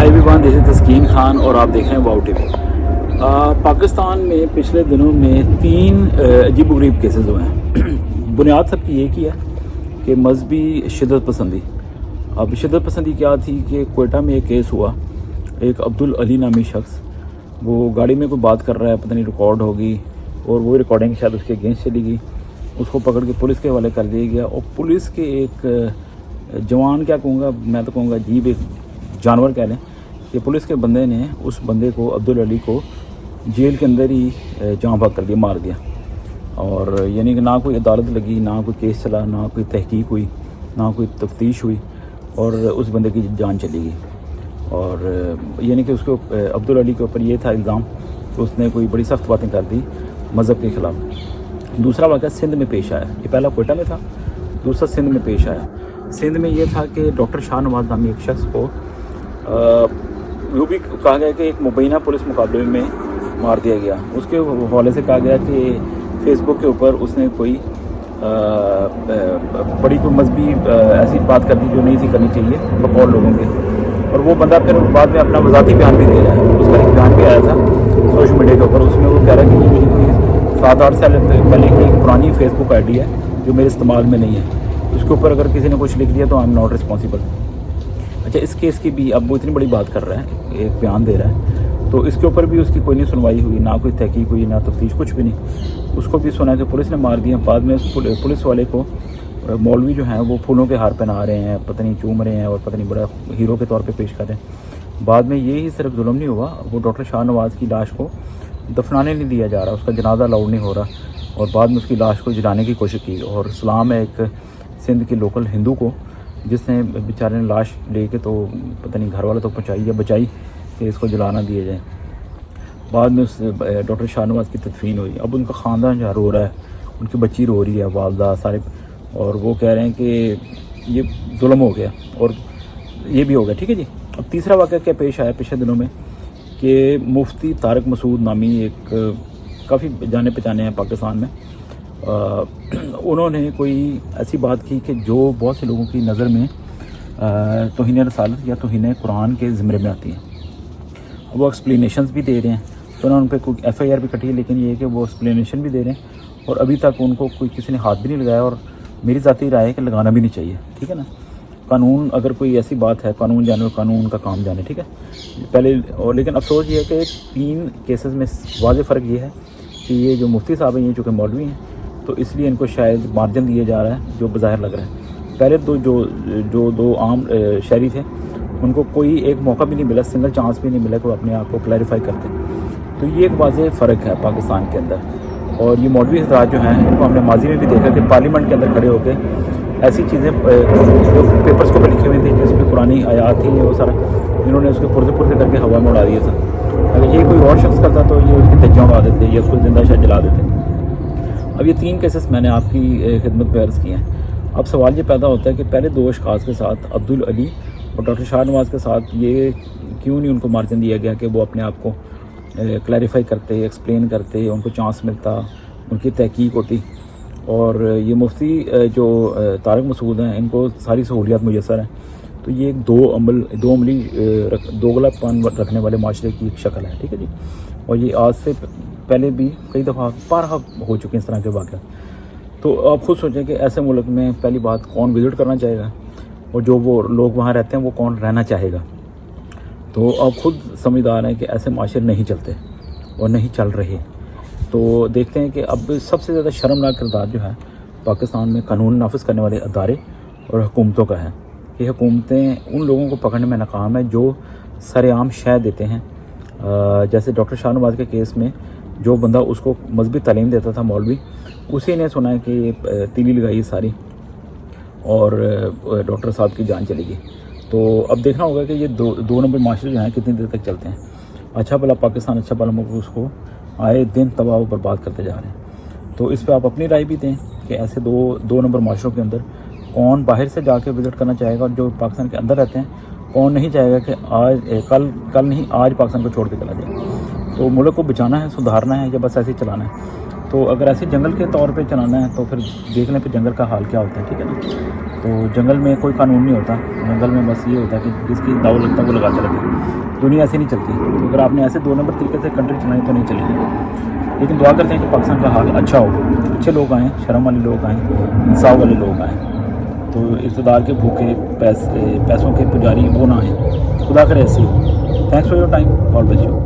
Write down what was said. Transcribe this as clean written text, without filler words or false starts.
Hi everyone, this is तस्कीन खान और आप देख रहे हैं वाओ टीवी। पाकिस्तान में पिछले दिनों में 3 अजीबोगरीब केसेस हुए हैं। बुनियाद सबकी एक ही है कि मजहबी शिद्दत पसंदी। अब शिद्दत पसंदी क्या थी कि कोयटा में एक केस हुआ, एक अब्दुल अली नामी शख्स वो गाड़ी में कोई बात कर रहा है, पता नहीं रिकॉर्ड होगी, और वो रिकॉर्डिंग शायद उसके अगेंस्ट चली गई। उसको पकड़ के पुलिस के हवाले कर दिया गया और पुलिस के एक जवान, क्या कहूँगा मैं, तो कहूँगा अजीब एक जानवर कह लें, कि पुलिस के बंदे ने उस बंदे को, अब्दुल अली को, जेल के अंदर ही जाँ भाग कर दिया, मार दिया। और यानी कि ना कोई अदालत लगी, ना कोई केस चला, ना कोई तहकीक हुई, ना कोई तफ्तीश हुई, और उस बंदे की जान चली गई। और यानी कि उसको, अब्दुल अली के ऊपर ये था इल्ज़ाम कि उसने कोई बड़ी सख्त बातें कर दी मज़हब के ख़िलाफ़। दूसरा वाक़या सिंध में पेश आया, ये पहला कोयटा में था, दूसरा सिंध में पेश आया। सिंध में ये था कि डॉक्टर शाहनवाज नामी एक शख्स को वो भी कहा गया कि एक मुबैना पुलिस मुकाबले में मार दिया गया। उसके हवाले से कहा गया कि फेसबुक के ऊपर उसने कोई बड़ी कोई मजहबी ऐसी बात कर दी जो नहीं थी करनी चाहिए बकौल लोगों के। और वो बंदा फिर बाद में अपना वज़ाती बयान भी दे रहा है। उसका एक बयान भी आया था सोशल मीडिया के ऊपर, उसमें वो कह रहा है कि ये मेरी कोई 7-8 साल पहले की एक पुरानी फेसबुक आईडी है जो मेरे इस्तेमाल में नहीं है। उसके ऊपर अगर किसी ने कुछ लिख दिया तो आई एम नॉट रिस्पॉन्सिबल। अच्छा, इस केस की भी अब वो इतनी बड़ी बात कर रहा है, एक बयान दे रहा है, तो इसके ऊपर भी उसकी कोई नहीं सुनवाई हुई, ना कोई तहकीक हुई, ना तफ्तीश, कुछ भी नहीं। उसको भी सुना कि पुलिस ने मार दिया। बाद में उस पुलिस वाले को मौलवी जो हैं वो फूलों के हार पहना रहे हैं, पता नहीं चूम रहे हैं, और पता नहीं बड़ा हीरो के तौर पे पेश कर रहे हैं। बाद में ये ही सिर्फ जुल्म नहीं हुआ, वो डॉक्टर शाहनवाज की लाश को दफनाने नहीं दिया जा रहा, उसका जनाजा अलाउड नहीं हो रहा, और बाद में उसकी लाश को जलाने की कोशिश की। और सलाम है एक सिंध के लोकल हिंदू को, जिसने बेचारे ने लाश लेके तो पता नहीं घर वाले तो पहुँचाई या बचाई कि इसको जलाना दिया जाए। बाद में उस डॉक्टर शाहनवाज की तदफीन हुई। अब उनका ख़ानदान जो रो रहा है, उनकी बच्ची रो रही है, वालदा सारे, और वो कह रहे हैं कि ये जुल्म हो गया और ये भी हो गया। ठीक है जी। अब तीसरा वाक़या क्या पेश आया पिछले दिनों में कि मुफ्ती तारिक मसूद नामी एक काफ़ी जाने पहचाने हैं पाकिस्तान में, उन्होंने कोई ऐसी बात की कि जो बहुत से लोगों की नज़र में तौहीन रसालत या तौहीन कुरान के ज़िम्रे में आती हैं। वो एक्सप्लेनेशंस भी दे रहे हैं, तो उन्होंने उन पर कोई FIR भी कटी है, लेकिन ये है कि वो एक्सप्लेनेशन भी दे रहे हैं और अभी तक उनको कोई किसी ने हाथ भी नहीं लगाया। और मेरी ज़ाती राय है कि लगाना भी नहीं चाहिए, ठीक है ना। कानून, अगर कोई ऐसी बात है, कानून जाने और कानून का काम जाने, ठीक है पहले। और लेकिन अफसोस ये है कि 3 केसेस में वाज़ेह फ़र्क ये है कि ये जो मुफ्ती साहब हैं, ये चूँकि मौलवी हैं, तो इसलिए इनको शायद मार्जिन दिया जा रहा है जो बज़ाहिर लग रहा है। पहले दो आम शहरी थे, उनको कोई एक मौका भी नहीं मिला, सिंगल चांस भी नहीं मिला कि वो अपने आप को क्लैरिफाई करते। तो ये एक वाज़ेह फ़र्क है पाकिस्तान के अंदर। और ये मौलवी हज़रात जो हैं, इनको हमने माजी में भी देखा कि पार्लियामेंट के अंदर खड़े होकर ऐसी चीज़ें जो पेपर्स को पर लिखी हुई थी, जिसमें पुरानी आयात थी, वो सारा इन्होंने उसके पुरजे करके हवा में उड़ा दिया था। अगर ये कोई और शख्स करता तो ये उसकी धज्जियाँ उड़ा देते या उसको जिंदा शायद जला देते। अब ये 3 केसेस मैंने आपकी खिदमत में अर्ज़ किए हैं। अब सवाल ये पैदा होता है कि पहले 2 अशख़ास के साथ, अब्दुल अली और डॉक्टर शाहनवाज के साथ, ये क्यों नहीं उनको मार्जिन दिया गया कि वो अपने आप को क्लैरिफाई करते, एक्सप्लेन करते, उनको चांस मिलता, उनकी तहकीक होती। और ये मुफ्ती जो तारिक मसूद हैं, इनको सारी सहूलियात मुयस्सर हैं। तो ये एक दोगलापन रखने वाले माशरे की एक शक्ल है, ठीक है जी। और ये आज से पहले भी कई दफ़ा बारहा हो चुके हैं इस तरह के वाक़या। तो आप खुद सोचें कि ऐसे मुल्क में पहली बात कौन विज़िट करना चाहेगा, और जो वो लोग वहाँ रहते हैं वो कौन रहना चाहेगा। तो आप खुद समझदार हैं कि ऐसे माशरे नहीं चलते और नहीं चल रहे। तो देखते हैं कि अब सबसे ज़्यादा शर्मनाक किरदार जो है पाकिस्तान में कानून नाफिज करने वाले अदारे और हुकूमतों का है कि हुकूमतें उन लोगों को पकड़ने में नाकाम है जो सरेआम शय देते हैं। जैसे डॉक्टर शाहनवाज के केस में जो बंदा उसको मजहबी तालीम देता था, मौलवी, उसी ने सुना है कि तीली लगाई सारी और डॉक्टर साहब की जान चली गई। तो अब देखना होगा कि ये दो नंबर माशरे जो हैं कितनी देर तक चलते हैं। अच्छा भला पाकिस्तान, अच्छा भला मुल्क उसको आए दिन तबाह व बर्बाद करते जा रहे हैं। तो इस पर आप अपनी राय भी दें कि ऐसे दो नंबर माशरों के अंदर कौन बाहर से जाके विज़िट करना चाहेगा, और जो पाकिस्तान के अंदर रहते हैं कौन नहीं चाहेगा कि आज कल नहीं आज पाकिस्तान को छोड़ के चला जाए। तो मुल्क को बचाना है, सुधारना है, या बस ऐसे ही चलाना है। تو اگر ایسے جنگل کے طور پہ چلانا ہے تو پھر دیکھ لیں پھر جنگل کا حال کیا ہوتا ہے، ٹھیک ہے نا. تو جنگل میں کوئی قانون نہیں ہوتا، جنگل میں بس یہ ہوتا ہے کہ جس کی داؤ لگتا ہے وہ لگاتے رہتے ہیں. دنیا ایسے نہیں چلتی. تو اگر آپ نے ایسے 2 نمبر طریقے سے کنٹری چلانی تو نہیں چلے گی. لیکن دعا کرتے ہیں کہ پاکستان کا حال اچھا ہو، اچھے لوگ آئیں، شرم والے لوگ آئیں، انصاف والے لوگ آئیں. تو اقتدار کے بھوکے پیسوں کے پجاری وہ نہ آئیں. خدا کرے ایسے ہو. Thanks for your time. God bless you.